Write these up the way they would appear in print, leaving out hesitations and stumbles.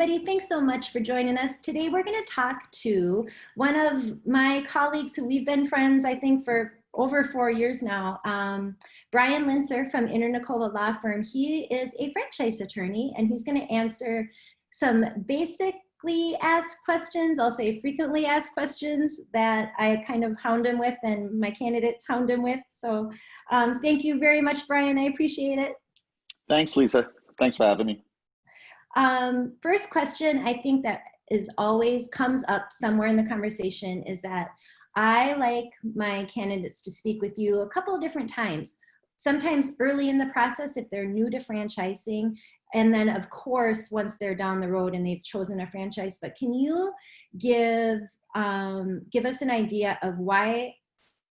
everybody. Thanks so much for joining us. Today we're going to talk to one of my colleagues who we've been friends, I think, for over 4 years now, Brian Lincer from Internicola Law Firm. He is a franchise attorney, and he's going to answer some basically asked questions, I'll say frequently asked questions that I kind of hound him with and my candidates hound him with. So thank you very much, Brian. I appreciate it. Thanks, Lisa. Thanks for having me. First question I think that is always comes up somewhere in the conversation is that I like my candidates to speak with you a couple of different times. Sometimes early in the process if they're new to franchising, and then of course once they're down the road and they've chosen a franchise. But can you give us an idea of why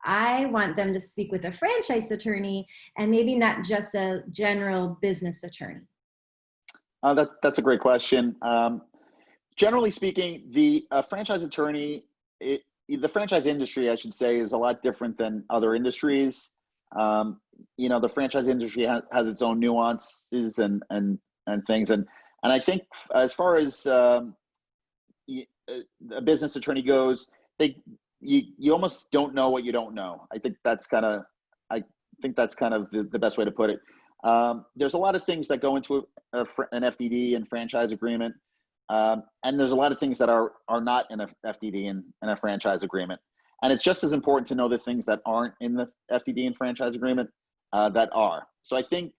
I want them to speak with a franchise attorney and maybe not just a general business attorney? That's a great question. Generally speaking, the franchise attorney, the franchise industry, I should say, is a lot different than other industries. The franchise industry has its own nuances and things. And I think as far as a business attorney goes, you almost don't know what you don't know. I think that's kind of the best way to put it. There's a lot of things that go into an FDD and franchise agreement. And there's a lot of things that are not in a FDD and a franchise agreement. And it's just as important to know the things that aren't in the FDD and franchise agreement that are. So I think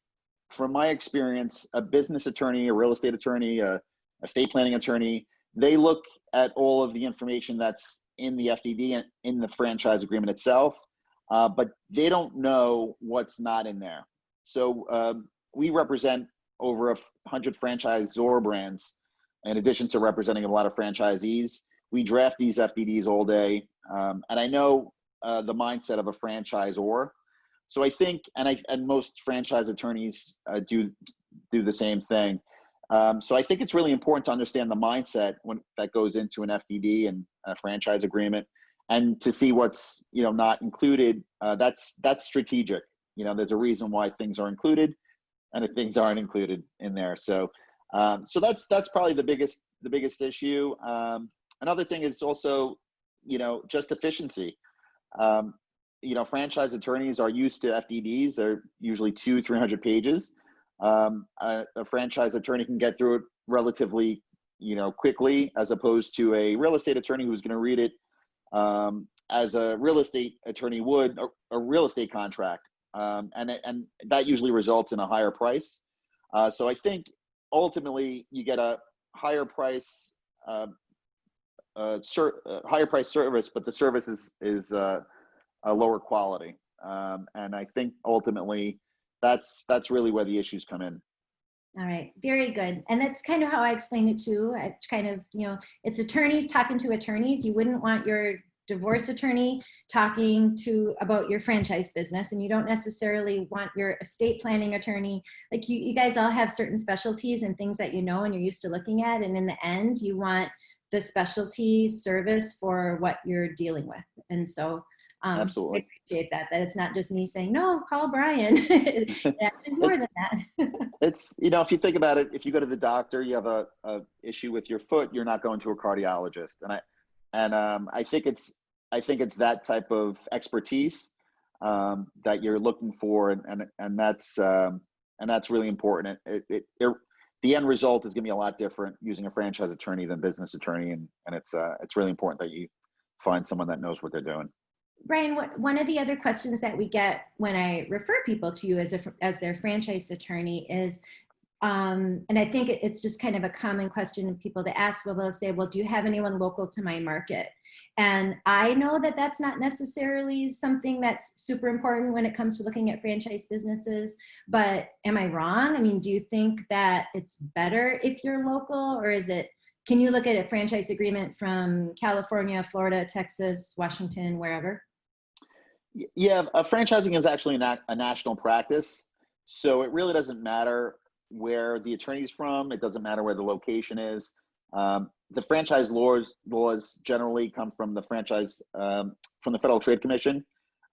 from my experience, a business attorney, a real estate attorney, a estate planning attorney, they look at all of the information that's in the FDD and in the franchise agreement itself, but they don't know what's not in there. So we represent over 100 franchisor brands. In addition to representing a lot of franchisees, we draft these FDDs all day. And I know the mindset of a franchisor. So I think, and most franchise attorneys do the same thing. So I think it's really important to understand the mindset that goes into an FDD and a franchise agreement, and to see what's not included. That's strategic. There's a reason why things are included, and if things aren't included in there. So that's probably the biggest issue. Another thing is also, just efficiency. Franchise attorneys are used to FDDs. They're usually 200-300 pages. A franchise attorney can get through it relatively, quickly, as opposed to a real estate attorney who's going to read it as a real estate attorney would a real estate contract. And that usually results in a higher price. So I think ultimately you get a higher price, higher price service, but the service is a lower quality. And I think ultimately that's really where the issues come in. All right, very good. And that's kind of how I explain it too. It's kind of, it's attorneys talking to attorneys. You wouldn't want your divorce attorney talking about your franchise business, and you don't necessarily want your estate planning attorney. Like you guys all have certain specialties and things that and you're used to looking at, and in the end you want the specialty service for what you're dealing with. And so absolutely, I appreciate that it's not just me saying, no, call Brian. It's more than that. It's, if you think about it, if you go to the doctor, you have a issue with your foot, you're not going to a cardiologist. And I think it's that type of expertise that you're looking for, and that's really important. The end result is going to be a lot different using a franchise attorney than business attorney, and it's really important that you find someone that knows what they're doing. Brian, one of the other questions that we get when I refer people to you as their franchise attorney is, and I think it's just kind of a common question of people to ask, they'll say, well, do you have anyone local to my market? And I know that that's not necessarily something that's super important when it comes to looking at franchise businesses, but am I wrong? I mean, do you think that it's better if you're local, or can you look at a franchise agreement from California, Florida, Texas, Washington, wherever? Yeah, franchising is actually a national practice. So it really doesn't matter where the attorney's from. It doesn't matter where the location is. The franchise laws generally come from the from the Federal Trade Commission,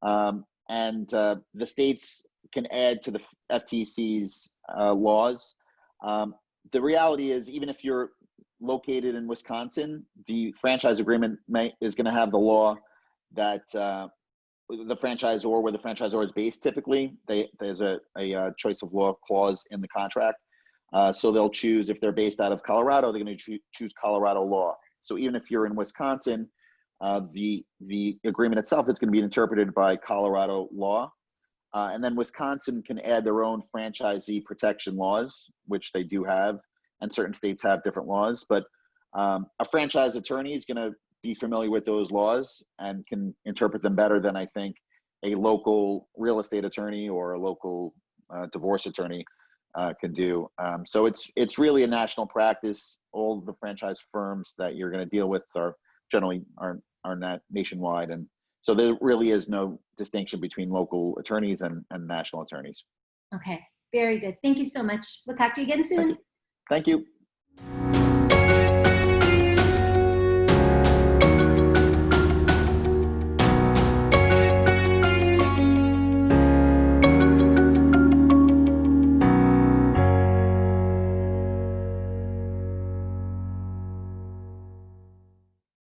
and the states can add to the FTC's laws. The reality is, even if you're located in Wisconsin, the franchise agreement is going to have the law that the franchisor, where the franchisor is based, typically there's a choice of law clause in the contract. So they'll choose, if they're based out of Colorado, they're going to choose Colorado law. So even if you're in Wisconsin, the agreement itself is going to be interpreted by Colorado law. And then Wisconsin can add their own franchisee protection laws, which they do have, and certain states have different laws. But a franchise attorney is going to be familiar with those laws and can interpret them better than, I think, a local real estate attorney or a local divorce attorney can do. So it's really a national practice. All the franchise firms that you're going to deal with are generally not nationwide, and so there really is no distinction between local attorneys and national attorneys. Okay, very good. Thank you so much. We'll talk to you again soon. Thank you.